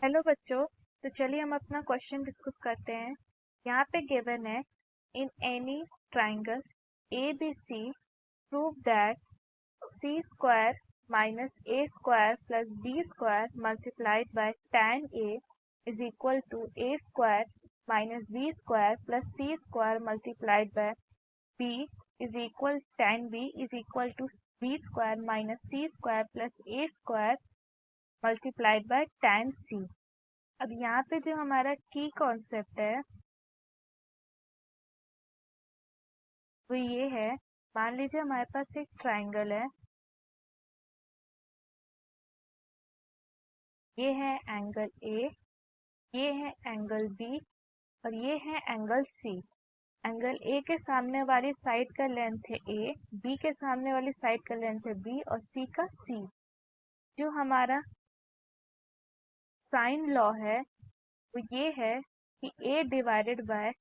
Hello बच्चों। तो चलिए हम अपना क्वेश्चन डिस्कस करते हैं। यहाँ पे गिवन है in any triangle A B C prove that C square minus A square plus B square multiplied by tan A is equal to A square minus B square plus C square multiplied by B is equal tan B is equal to B square minus C square plus A square multiplied by tan C. अब यहाँ पे जो हमारा की concept है वो ये है। मान लीजिए हमारे पास एक ट्राइंगल है, ये है एंगल ए, ये है एंगल बी और ये है एंगल सी। एंगल ए के सामने वाली साइड का लेंथ है ए, बी के सामने वाली साइड का लेंथ है बी और सी का सी। जो हमारा साइन लॉ है वो ये है कि A divided by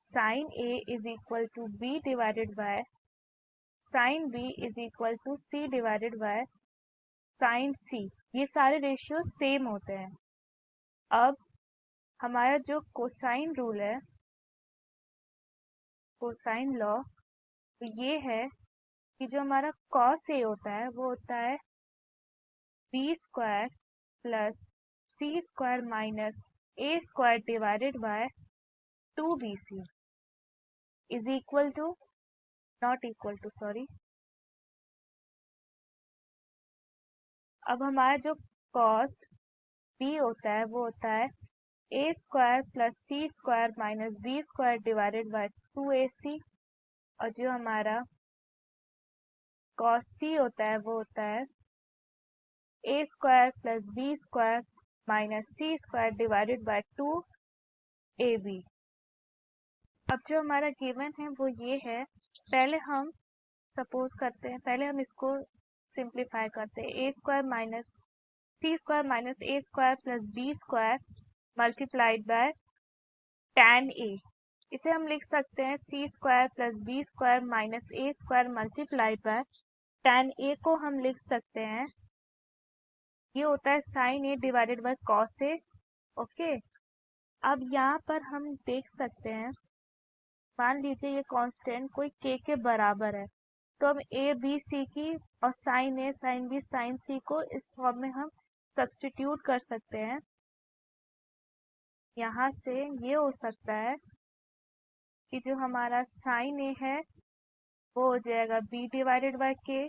sine A is equal to B divided by sine B is equal to C divided by sine C. ये सारे रेशियो सेम होते हैं। अब हमारा जो कोसाइन रूल है, कोसाइन लॉ, तो ये है कि जो हमारा कॉस ए होता है वो होता है B square plus C square minus A square divided by 2bc is equal to not equal to sorry. अब हमारा जो कॉस बी होता है वो होता है A square plus C square minus B square divided by 2ac और जो हमारा कॉस सी होता है वो होता है A square plus B square minus C square divided by 2ab। अब जो हमारा गिवन है वो ये है। पहले हम सपोज करते हैं, पहले हम इसको सिंप्लीफाई करते हैं। A square minus C square minus A square plus B square multiplied by tan A. इसे हम लिख सकते हैं C square plus B square minus A square multiplied by tan A को हम लिख सकते हैं, ये होता है sine A divided by cos A. Okay. अब यहाँ पर हम देख सकते हैं, मान लीजिए ये कांस्टेंट कोई के बराबर है तो हम ए बी सी की और साइन ए साइन बी साइन सी को इस फॉर्म में हम सब्स्टिट्यूट कर सकते हैं। यहाँ से ये हो सकता है कि जो हमारा साइन ए है वो हो जाएगा B divided by K,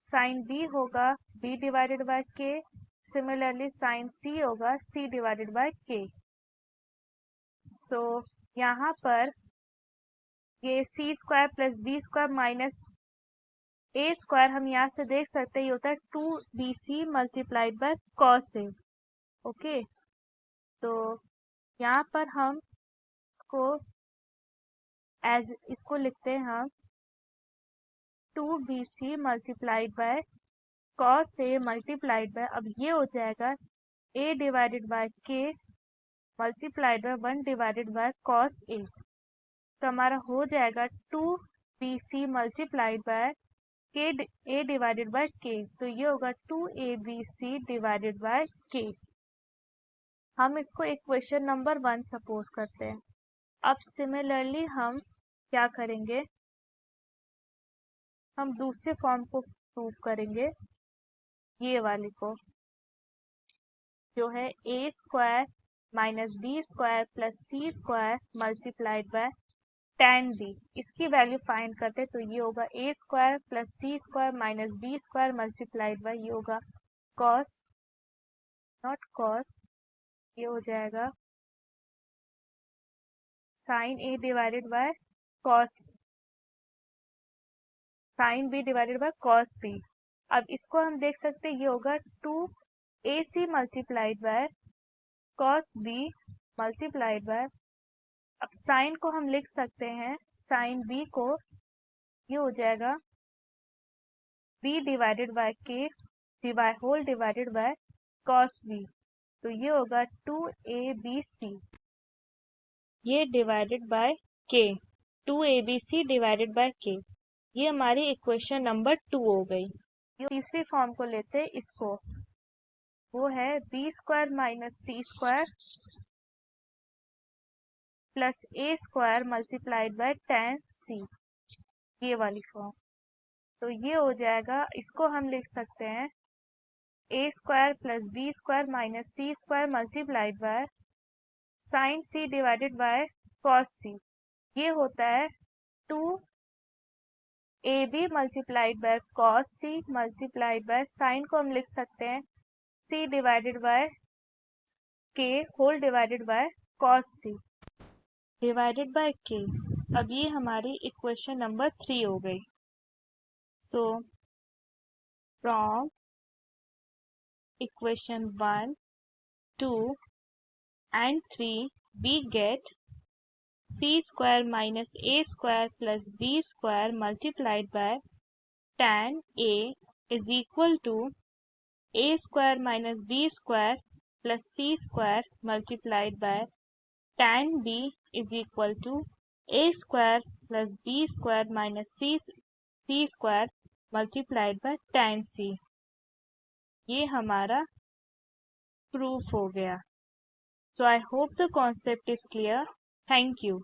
sine B होगा B divided by K, similarly sine C होगा C divided by K. So यहाँ पर ये C square plus B square minus A square हम यहाँ से देख सकते हैं ये होता है 2bc multiplied by cos A. Okay. तो यहाँ पर हम इसको इसको लिखते हैं हम 2bc multiplied by cos A multiplied by, अब ये हो जाएगा a divided by K multiplied by 1 divided by cos A. तो हमारा हो जाएगा 2bc मल्टीप्लाइड बाय के ए डिवाइडेड बाय के, तो ये होगा 2abc डिवाइडेड बाय के। हम इसको इक्वेशन नंबर 1 सपोज करते हैं। अब सिमिलरली हम क्या करेंगे, हम दूसरे फॉर्म को प्रूव करेंगे, ये वाले को जो है A square minus B square plus C square multiplied by tan b। इसकी वैल्यू फाइंड करते तो ये होगा A square plus C square minus B square multiplied by, ये होगा कॉस नॉट कॉस, ये हो जाएगा sine A divided by cos, sine B divided by cos B. अब इसको हम देख सकते हैं ये होगा 2ac multiplied by cos B multiplied by, अब साइन को हम लिख सकते हैं साइन बी को, ये हो जाएगा b डिवाइडेड बाय के whole divided by cos B, तो ये होगा 2abc ये डिवाइडेड बाय के, 2abc डिवाइडेड बाय के। ये हमारी इक्वेशन नंबर 2 हो गई। तीसरी फॉर्म को लेते हैं इसको, वो है B square minus C square plus A square multiplied by tan C, ये वाली फॉर्म। तो ये हो जाएगा, इसको हम लिख सकते हैं A square plus B square minus C square multiplied by sine C divided by cos C. ये होता है 2ab multiplied by cos C multiplied by sine को हम लिख सकते हैं c divided by k whole divided by cos C divided by k। अब ये हमारी इक्वेशन नंबर 3 हो गई। So from equation 1, 2 and 3 we get c square minus a square plus b square multiplied by tan a is equal to a square minus b square plus c square multiplied by tan b is equal to a square plus b square minus c square multiplied by tan c। ये हमारा proof हो गया। So I hope the concept is clear. Thank you.